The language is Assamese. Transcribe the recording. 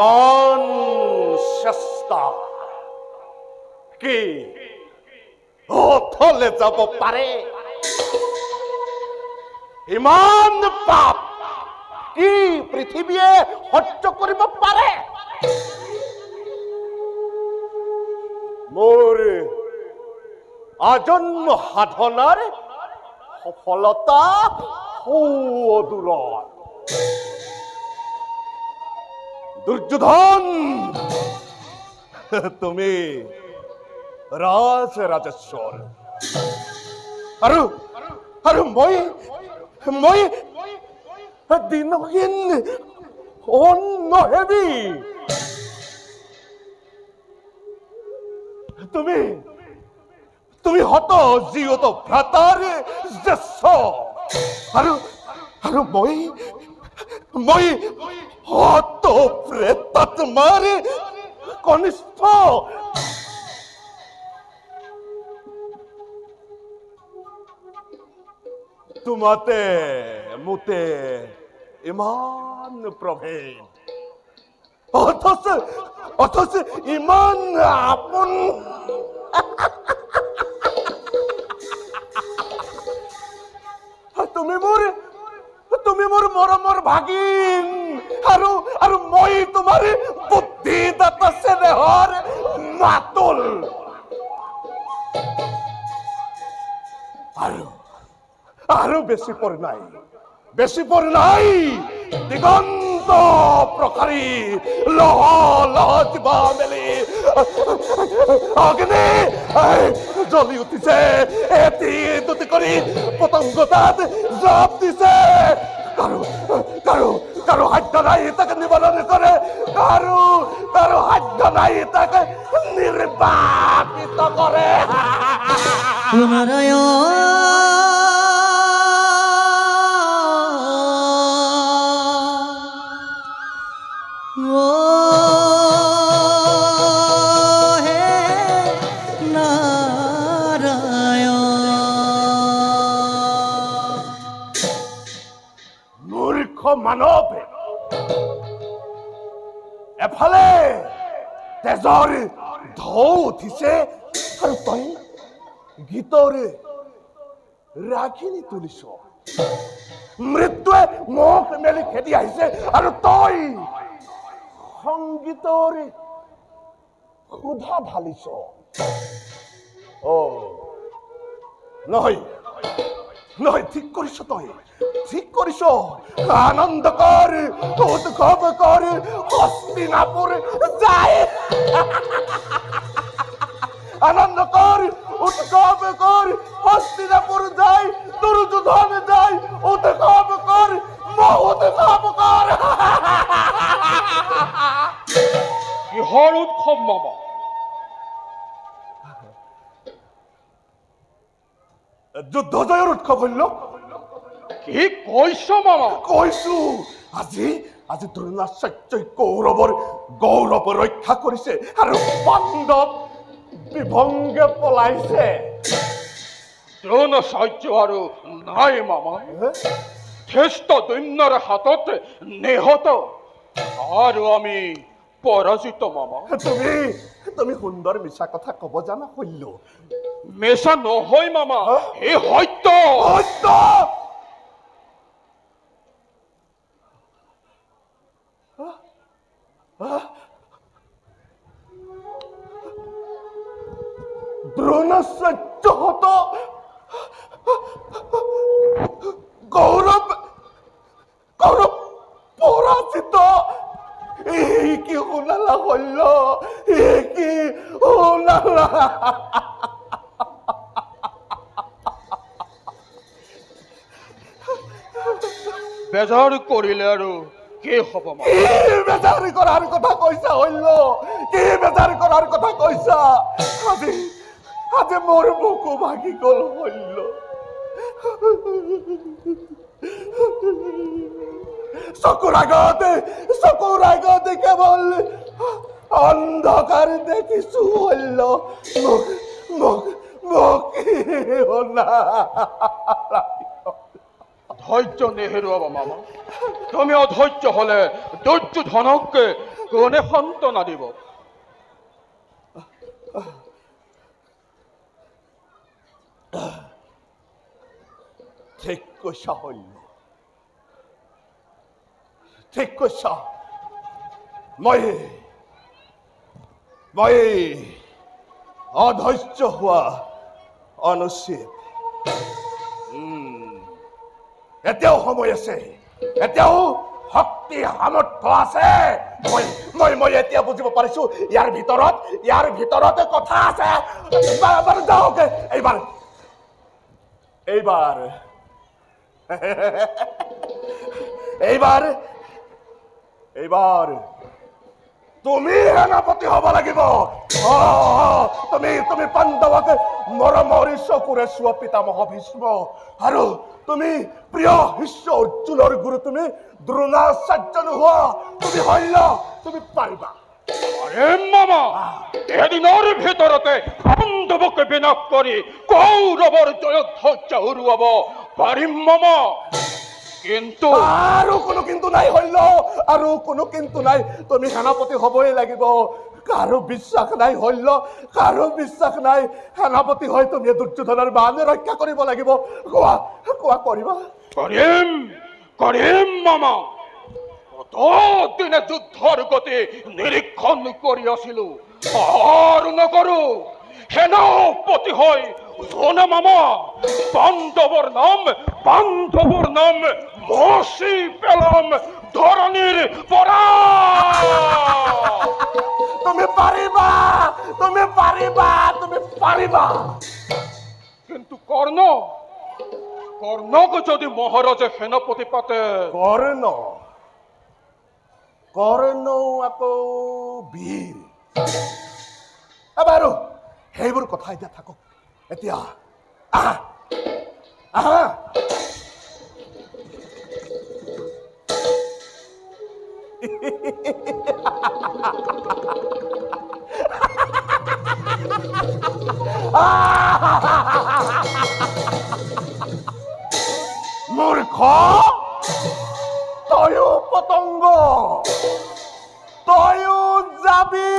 ইমান চেষ্টা কি অথলে যাব পাৰে? ইমান পাপ কি পৃথিৱীয়ে সহ্য কৰিব পাৰে? মোৰ আজন্ম সাধনাৰ সফলতা সুদূৰৰ। দুৰ্যোধন, তুমি ৰাজেশ্বৰ আৰু মই দিনহীন অন্নহেবি। তুমি হত জীয়ত ভ্ৰাতাৰ জ্যেষ্ঠ আৰু মই হত প্ৰেতাত্মাৰ কনিষ্ঠ। তোমাতে মোতে ইমান প্ৰভেদ, অথচ ইমান আপোন। তুমি মোৰ মৰমৰ ভাগিন আৰু মই তোমাৰ বুদ্ধিদাতা স্নেহৰ মাতুল। আৰু বেছি পৰ নাই দিগন্ত প্ৰসাৰী লহ লহ জিভা মেলি অগ্নি জ্বলি উঠিছে। এটি দুটি কৰি পতংগ তাত জাপ দিছে। কাৰো সাধ্য নাই তাকে নিবাৰণ কৰে, কাৰো সাধ্য নাই তাকে নিৰ্বাপিত কৰে। মানৱ এফালে তেজৰ ঢৌ উঠিছে আৰু তই গীতৰে ৰাগিনী তুলিছ। মৃত্যুৱে মুখ মেলি খেদি আহিছে আৰু তই সংগীতৰে ক্ষুধা ঢালিছ। নহয়, ঠিক কৰিছ তই, ঠিক কৰিছ। আনন্দ কৰ, উৎসৱ কৰ, হস্তিনাপুৰ যায়। আনন্দ কৰ, উৎসৱ কৰ, হস্তিনাপুৰ যাই, দুৰ্যোধন যাই, উৎসব কৰ, মহোৎসব কৰ। কিহৰ উৎসৱ মামা? যুদ্ধ জয়ৰ উৎসৱ হইল। কি কৈছ মামা? কৈছো, আজি দ্ৰোণাচাৰ্যই কৌৰৱৰ গৌৰৱ ৰক্ষা কৰিছে আৰু পাণ্ডৱ বিভংগে পলাইছে। দ্ৰোণাচাৰ্য আৰু নাই মামা, জ্যেষ্ঠ দৈন্যৰ হাতত নিহত আৰু আমি পৰাজিত মামা। তুমি সুন্দৰ মিছা কথা কব জানা শৈল্য। মিছা নহয় মামা, এই সত্য। সত্য দ্ৰোণাচাৰ্যহত কৌৰৱ পৰাজিত। এই কি শুনালা শৈল্য, এই কি শুনালা? বেজাৰ কৰিলে আৰু কি হব মামা? বেজাৰ কৰাৰ কথা কৈছা শৈল্য, কি বেজাৰ কৰাৰ কথা কৈছা? আজি মোৰ বুকু ভাগি গল শৈল্য। চকুৰ আগতে কেৱল অন্ধকাৰ দেখিছো শৈল্য। ধৈৰ্য নেহেৰুৱাবা মামা। তুমি অধৈৰ্য হলে দুৰ্যোধনকে কোনে সান্তনা দিব? ঠিক কৈছা হল্য, ঠিক কৈছা। মই অধৈৰ্য হোৱা অনুচিত। এতিয়াও সময় আছে, এতিয়াও শক্তি সামৰ্থ্য আছে। মই এতিয়া বুজিব পাৰিছো ইয়াৰ ভিতৰতে কথা আছে। বাৰু যাওক, এইবাৰ তুমি সেনাপতি হব লাগিব। তুমি পাণ্ডৱক মৰমৰি চকুৰে চোৱা পিতামহ ভীষ্ম, আৰু তুমি প্ৰিয় শিষ্য অৰ্জুনৰ গুৰু তুমি দ্ৰোণাচাৰ্য নোহোৱা। তুমি হল্য, তুমি পাৰিবা। আৰে মামা, এদিনৰ ভিতৰতে পাণ্ডৱক বিনাশ কৰি কৌৰৱৰ জয়ধ্বজা উৰুৱাব পাৰিম মামা। কিন্তু আৰু কোনো কিন্তু নাই হল্য, আৰু কোনো কিন্তু নাই। তুমি সেনাপতি হবই লাগিব। কাৰো বিশ্বাস নাই হল্য, কাৰো বিশ্বাস নাই। সেনাপতি হয় তুমি দুৰ্যোধনৰ মান ৰক্ষা কৰিব লাগিব। কোৱা কৰিবা? কৰিম মামা। ততদিনে যুদ্ধৰ গতি নিৰীক্ষণ কৰি আছিলো, আৰু নকৰো। সেনাপতি হয় জনে মামা পাণ্ডৱৰ নাম মচি পেলাম ধৰণিৰ পৰা। তুমি পাৰিবা, তুমি পাৰিবা, তুমি পাৰিবা। কিন্তু কৰ্ণক যদি মহাৰাজে সেনাপতি পাতে? কৰ্ণ আকৌ বীৰ। বাৰু সেইবোৰ কথা এতিয়া থাকক। এতিয়া আহা। মূৰ্খ, তয়ো পতংগ, তয়ো যাবি।